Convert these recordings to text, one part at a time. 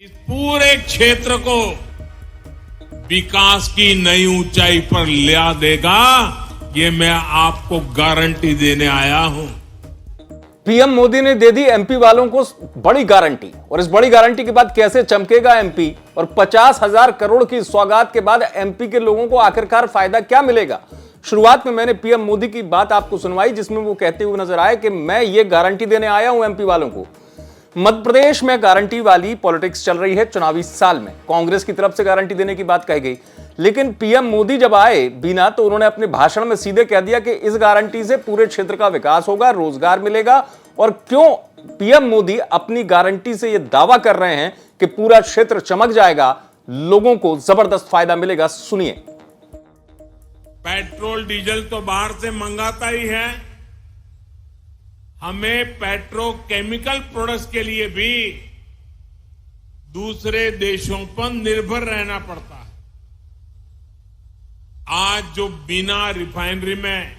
इस पूरे क्षेत्र को विकास की नई ऊंचाई पर ले देगा, ये मैं आपको गारंटी देने आया हूं। पीएम मोदी ने दे दी एमपी वालों को बड़ी गारंटी, और इस बड़ी गारंटी के बाद कैसे चमकेगा एमपी, और 50,000 करोड़ की सौगात के बाद एमपी के लोगों को आखिरकार फायदा क्या मिलेगा। शुरुआत में मैंने पीएम मोदी की बात आपको सुनवाई, जिसमें वो कहते हुए नजर आए कि मैं ये गारंटी देने आया हूं एमपी वालों को। मध्य प्रदेश में गारंटी वाली पॉलिटिक्स चल रही है चुनावी साल में। कांग्रेस की तरफ से गारंटी देने की बात कही गई, लेकिन पीएम मोदी जब आए बीना, तो उन्होंने अपने भाषण में सीधे कह दिया कि इस गारंटी से पूरे क्षेत्र का विकास होगा, रोजगार मिलेगा। और क्यों पीएम मोदी अपनी गारंटी से यह दावा कर रहे हैं कि पूरा क्षेत्र चमक जाएगा, लोगों को जबरदस्त फायदा मिलेगा, सुनिए। पेट्रोल डीजल तो बाहर से मंगाता ही है, हमें पेट्रोकेमिकल प्रोडक्ट्स के लिए भी दूसरे देशों पर निर्भर रहना पड़ता है। आज जो बिना रिफाइनरी में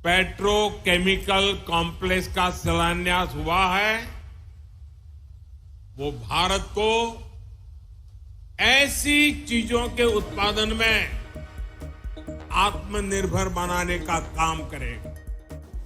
पेट्रोकेमिकल कॉम्प्लेक्स का शिलान्यास हुआ है, वो भारत को ऐसी चीजों के उत्पादन में आत्मनिर्भर बनाने का काम करेगा।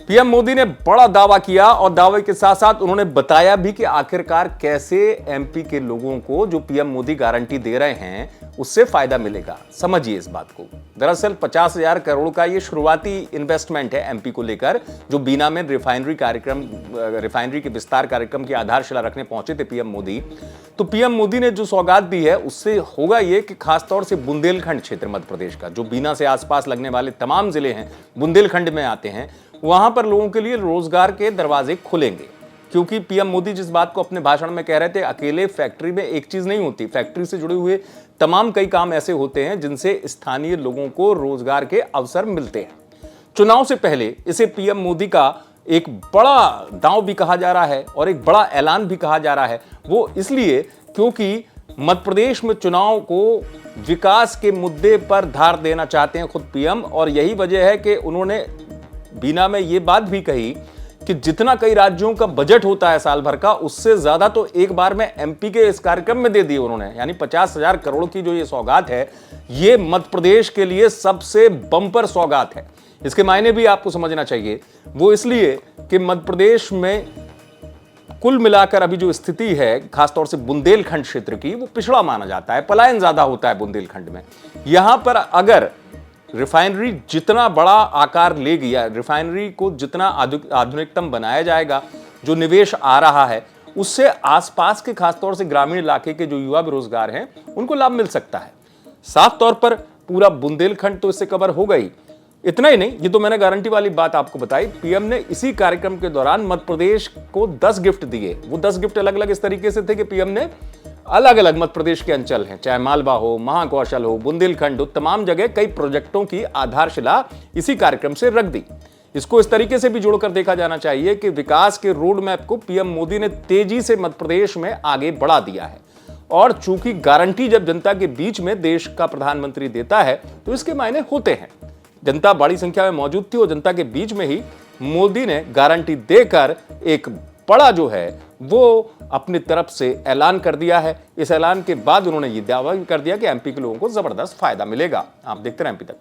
पीएम मोदी ने बड़ा दावा किया, और दावे के साथ साथ उन्होंने बताया भी कि आखिरकार कैसे एमपी के लोगों को जो पीएम मोदी गारंटी दे रहे हैं उससे फायदा मिलेगा। समझिए इस बात को। दरअसल 50,000 करोड़ का ये शुरुआती इन्वेस्टमेंट है एमपी को लेकर, जो बीना में रिफाइनरी के विस्तार कार्यक्रम की आधारशिला रखने पहुंचे थे पीएम मोदी। तो पीएम मोदी ने जो सौगात दी है उससे होगा ये कि खासतौर से बुंदेलखंड क्षेत्र मध्य प्रदेश का, जो बीना से आसपास लगने वाले तमाम जिले हैं बुंदेलखंड में आते हैं, वहां पर लोगों के लिए रोजगार के दरवाजे खुलेंगे। क्योंकि पीएम मोदी जिस बात को अपने भाषण में कह रहे थे, अकेले फैक्ट्री में एक चीज नहीं होती, फैक्ट्री से जुड़े हुए तमाम कई काम ऐसे होते हैं जिनसे स्थानीय लोगों को रोजगार के अवसर मिलते हैं। चुनाव से पहले इसे पीएम मोदी का एक बड़ा दांव भी कहा जा रहा है और एक बड़ा ऐलान भी कहा जा रहा है। वो इसलिए क्योंकि मध्य प्रदेश में चुनाव को विकास के मुद्दे पर धार देना चाहते हैं खुद पीएम, और यही वजह है कि उन्होंने बीना में यह बात भी कही कि जितना कई राज्यों का बजट होता है साल भर का, उससे ज्यादा तो एक बार में एमपी के इस कार्यक्रम में दे दिए उन्होंने। यानी 50,000 करोड़ की जो ये सौगात है, ये मध्य प्रदेश के लिए सबसे बम्पर सौगात है। इसके मायने भी आपको समझना चाहिए। वो इसलिए कि मध्य प्रदेश में कुल मिलाकर अभी जो स्थिति है, खासतौर से बुंदेलखंड क्षेत्र की, वो पिछड़ा माना जाता है, पलायन ज्यादा होता है बुंदेलखंड में। यहां पर अगर रिफाइनरी जितना बड़ा आकार लेगी या रिफाइनरी को जितना आधुनिकतम बनाया जाएगा, जो निवेश आ रहा है, उससे आसपास के खासतौर से ग्रामीण इलाके के जो युवा बेरोजगार हैं उनको लाभ मिल सकता है। साफ तौर पर पूरा बुंदेलखंड तो इससे कवर होगा ही। इतना ही नहीं, ये तो मैंने गारंटी वाली बात आपको बताई। पीएम ने इसी कार्यक्रम के दौरान मध्य प्रदेश को 10 गिफ्ट दिए। वो 10 गिफ्ट अलग अलग इस तरीके से थे कि पीएम ने अलग अलग मध्य प्रदेश के अंचल हैं, चाहे मालवा हो, महाकौशल हो, बुंदेलखंड हो, तमाम जगह कई प्रोजेक्टों की आधारशिला इसी कार्यक्रम से रख दी। इसको इस तरीके से भी जोड़कर देखा जाना चाहिए कि विकास के रोड मैप को पीएम मोदी ने तेजी से मध्य प्रदेश में आगे बढ़ा दिया है। और चूंकि गारंटी जब जनता के बीच में देश का प्रधानमंत्री देता है तो इसके मायने होते हैं। जनता बड़ी संख्या में मौजूद थी और जनता के बीच में ही मोदी ने गारंटी देकर एक बड़ा जो है वो अपनी तरफ से ऐलान कर दिया है। इस ऐलान के बाद उन्होंने ये दावा भी कर दिया कि एमपी के लोगों को जबरदस्त फायदा मिलेगा। आप देखते रहें एमपी तक।